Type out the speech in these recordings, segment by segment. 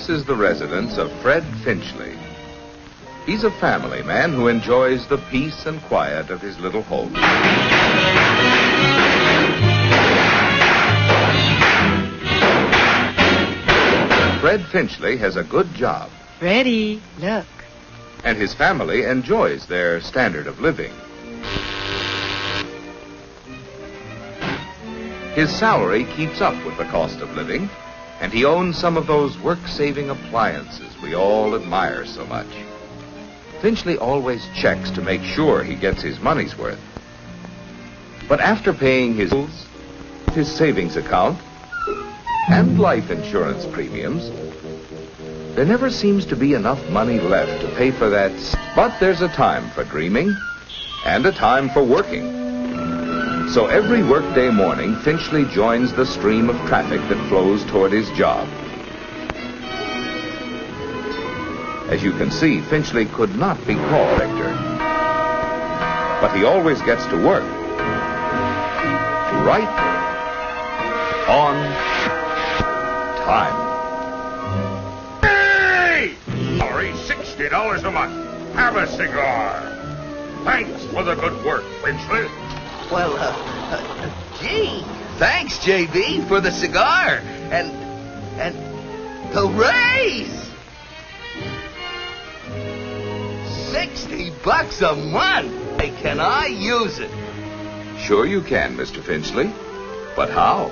This is the residence of Fred Finchley. He's a family man who enjoys the peace and quiet of his little home. Fred Finchley has a good job. Freddie, look. And his family enjoys their standard of living. His salary keeps up with the cost of living, and he owns some of those work-saving appliances we all admire so much. Finchley always checks to make sure he gets his money's worth. But after paying his bills, his savings account, and life insurance premiums, there never seems to be enough money left to pay for that. But there's a time for dreaming and a time for working. So every workday morning, Finchley joins the stream of traffic that flows toward his job. As you can see, Finchley could not be called director. But he always gets to work. Right on time. Hey! Sorry, $60 a month. Have a cigar. Thanks for the good work, Finchley. Well, gee, thanks, J.B., for the cigar and the raise. $60 a month. Hey, can I use it? Sure you can, Mr. Finchley. But how?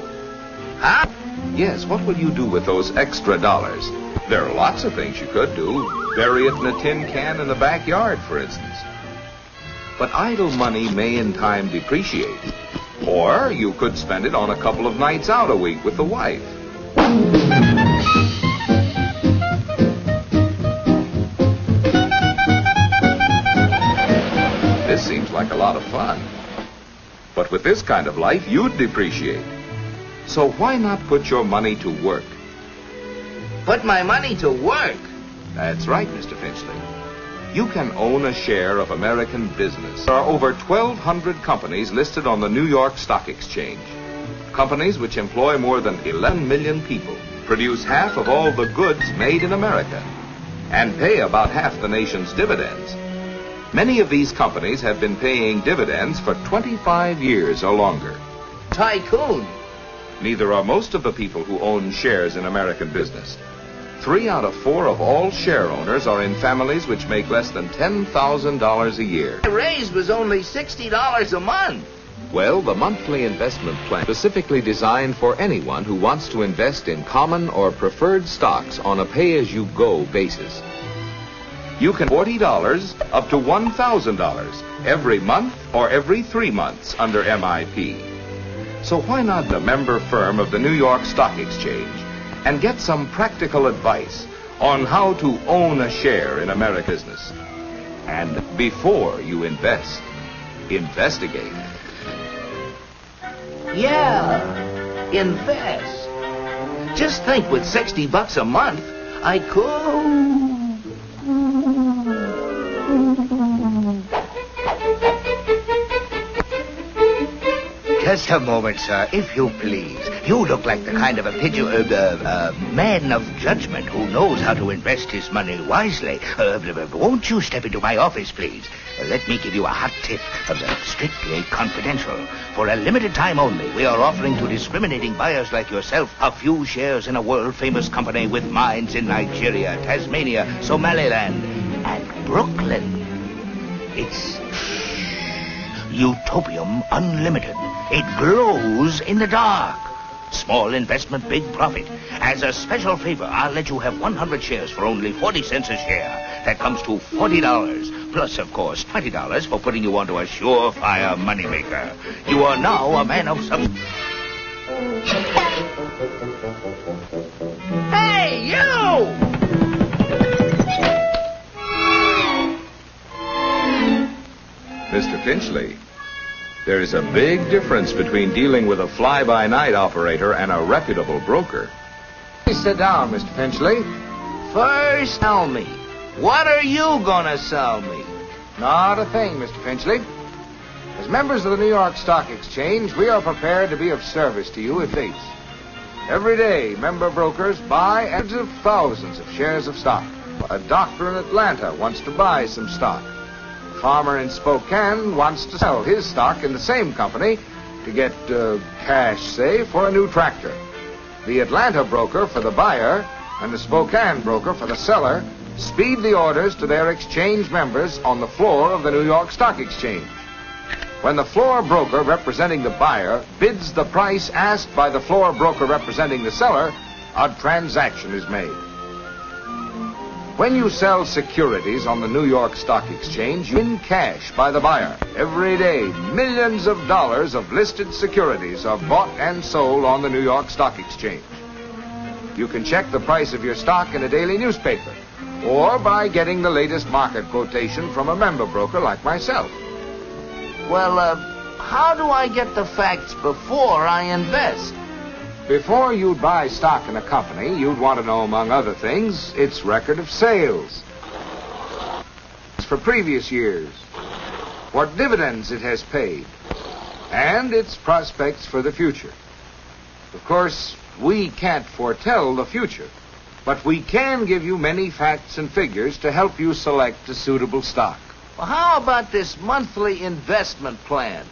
Huh? Yes, what will you do with those extra dollars? There are lots of things you could do. Bury it in a tin can in the backyard, for instance. But idle money may in time depreciate. Or you could spend it on a couple of nights out a week with the wife. This seems like a lot of fun. But with this kind of life, you'd depreciate. So why not put your money to work? Put my money to work? That's right, Mr. Finchley. You can own a share of American business. There are over 1,200 companies listed on the New York Stock Exchange. Companies which employ more than 11 million people, produce half of all the goods made in America, and pay about half the nation's dividends. Many of these companies have been paying dividends for 25 years or longer. Tycoon. Neither are most of the people who own shares in American business. 3 out of 4 of all share owners are in families which make less than $10,000 a year. The raise was only $60 a month. Well, the monthly investment plan is specifically designed for anyone who wants to invest in common or preferred stocks on a pay-as-you-go basis. You can $40 up to $1,000 every month or every 3 months under MIP. So why not the member firm of the New York Stock Exchange and get some practical advice on how to own a share in American business? And before you invest, investigate. Yeah, invest. Just think, with $60 a month, I could... Just a moment, sir, if you please. You look like the kind of a man of judgment who knows how to invest his money wisely. Won't you step into my office, please? Let me give you a hot tip, strictly confidential. For a limited time only, we are offering to discriminating buyers like yourself a few shares in a world-famous company with mines in Nigeria, Tasmania, Somaliland, and Brooklyn. It's Utopium Unlimited. It glows in the dark. Small investment, big profit. As a special favor, I'll let you have 100 shares for only 40 cents a share. That comes to $40. Plus, of course, $20 for putting you onto a surefire moneymaker. You are now a man of some... Hey, you! Mr. Finchley, there is a big difference between dealing with a fly-by-night operator and a reputable broker. Please sit down, Mr. Finchley. First, tell me, what are you gonna sell me? Not a thing, Mr. Finchley. As members of the New York Stock Exchange, we are prepared to be of service to you if please. Every day, member brokers buy hundreds of thousands of shares of stock. A doctor in Atlanta wants to buy some stock. A farmer in Spokane wants to sell his stock in the same company to get cash, say, for a new tractor. The Atlanta broker for the buyer and the Spokane broker for the seller speed the orders to their exchange members on the floor of the New York Stock Exchange. When the floor broker representing the buyer bids the price asked by the floor broker representing the seller, a transaction is made. When you sell securities on the New York Stock Exchange, you win cash by the buyer. Every day, millions of dollars of listed securities are bought and sold on the New York Stock Exchange. You can check the price of your stock in a daily newspaper, or by getting the latest market quotation from a member broker like myself. Well, how do I get the facts before I invest? Before you'd buy stock in a company, you'd want to know, among other things, its record of sales for previous years, what dividends it has paid, and its prospects for the future. Of course, we can't foretell the future, but we can give you many facts and figures to help you select a suitable stock. Well, how about this monthly investment plan?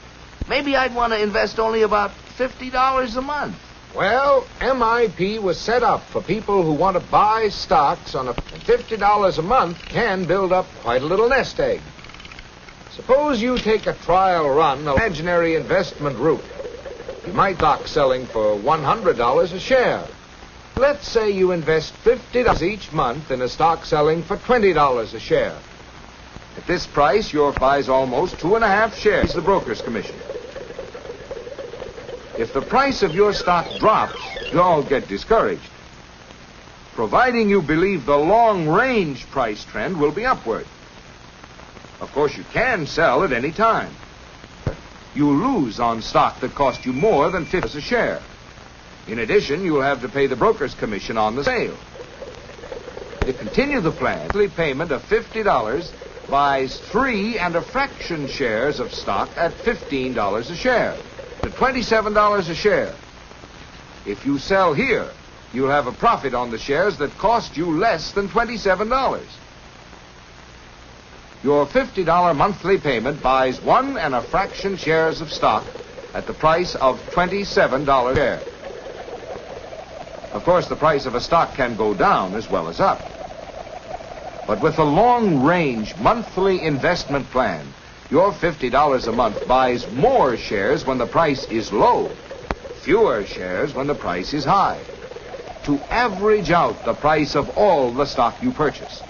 Maybe I'd want to invest only about $50 a month. Well, MIP was set up for people who want to buy stocks on $50 a month can build up quite a little nest egg. Suppose you take a trial run, an imaginary investment route. You might stock selling for $100 a share. Let's say you invest $50 each month in a stock selling for $20 a share. At this price, your buys almost 2.5 shares the broker's commission. If the price of your stock drops, you'll get discouraged, providing you believe the long-range price trend will be upward. Of course, you can sell at any time. You lose on stock that cost you more than $50 a share. In addition, you'll have to pay the broker's commission on the sale. To continue the plan, monthly payment of $50 buys 3 1/2 shares of stock at $15 a share, to $27 a share. If you sell here, you'll have a profit on the shares that cost you less than $27. Your $50 monthly payment buys 1 1/2 shares of stock at the price of $27 a share. Of course, the price of a stock can go down as well as up. But with a long-range monthly investment plan, your $50 a month buys more shares when the price is low, fewer shares when the price is high, to average out the price of all the stock you purchase.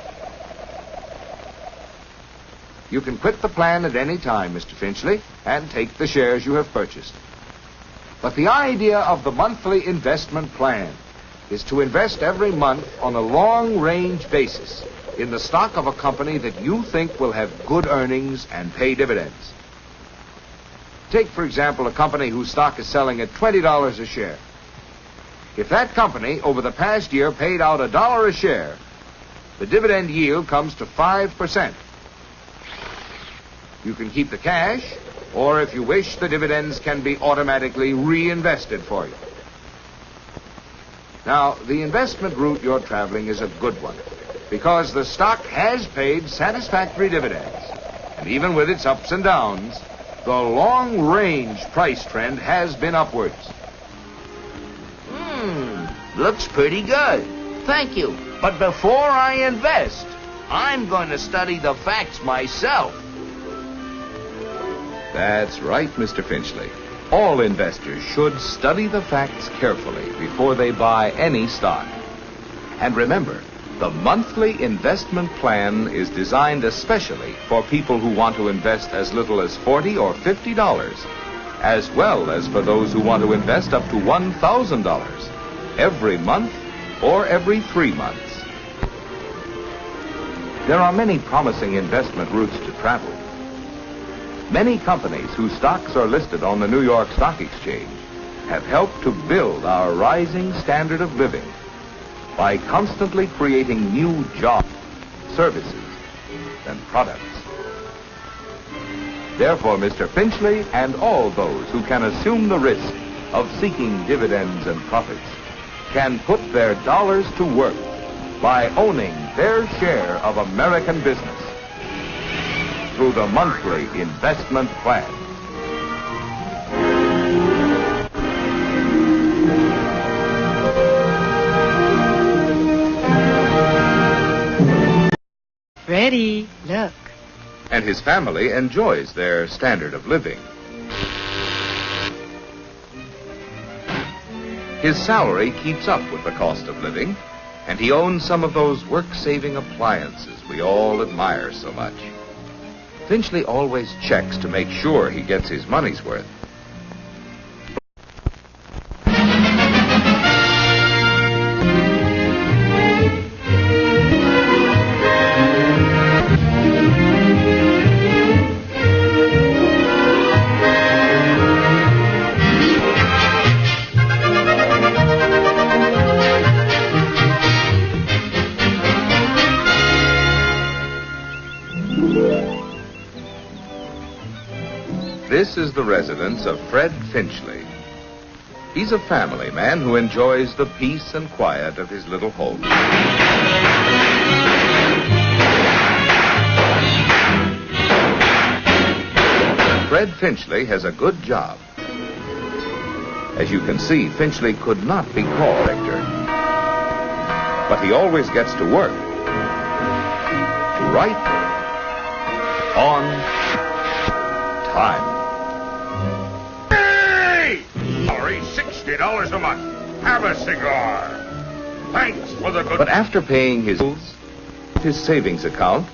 You can quit the plan at any time, Mr. Finchley, and take the shares you have purchased. But the idea of the monthly investment plan is to invest every month on a long-range basis in the stock of a company that you think will have good earnings and pay dividends. Take, for example, a company whose stock is selling at $20 a share. If that company, over the past year, paid out $1 a share, the dividend yield comes to 5%. You can keep the cash, or if you wish, the dividends can be automatically reinvested for you. Now, the investment route you're traveling is a good one, because the stock has paid satisfactory dividends. And even with its ups and downs, the long-range price trend has been upwards. Looks pretty good. Thank you. But before I invest, I'm going to study the facts myself. That's right, Mr. Finchley. All investors should study the facts carefully before they buy any stock. And remember, the monthly investment plan is designed especially for people who want to invest as little as $40 or $50, as well as for those who want to invest up to $1,000 every month or every 3 months. There are many promising investment routes to travel. Many companies whose stocks are listed on the New York Stock Exchange have helped to build our rising standard of living by constantly creating new jobs, services, and products. Therefore, Mr. Finchley and all those who can assume the risk of seeking dividends and profits can put their dollars to work by owning their share of American business through the monthly investment plan. Freddie, look. And his family enjoys their standard of living. His salary keeps up with the cost of living, and he owns some of those work-saving appliances we all admire so much. Finchley always checks to make sure he gets his money's worth. This is the residence of Fred Finchley. He's a family man who enjoys the peace and quiet of his little home. Fred Finchley has a good job. As you can see, Finchley could not be called director, but he always gets to work. Right on time. $60 a month. Have a cigar. Thanks for the good... But after paying his bills, his savings account,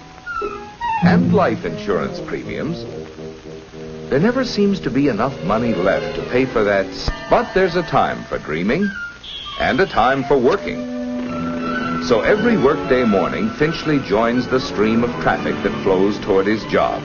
and life insurance premiums, there never seems to be enough money left to pay for that. But there's a time for dreaming and a time for working. So every workday morning, Finchley joins the stream of traffic that flows toward his job.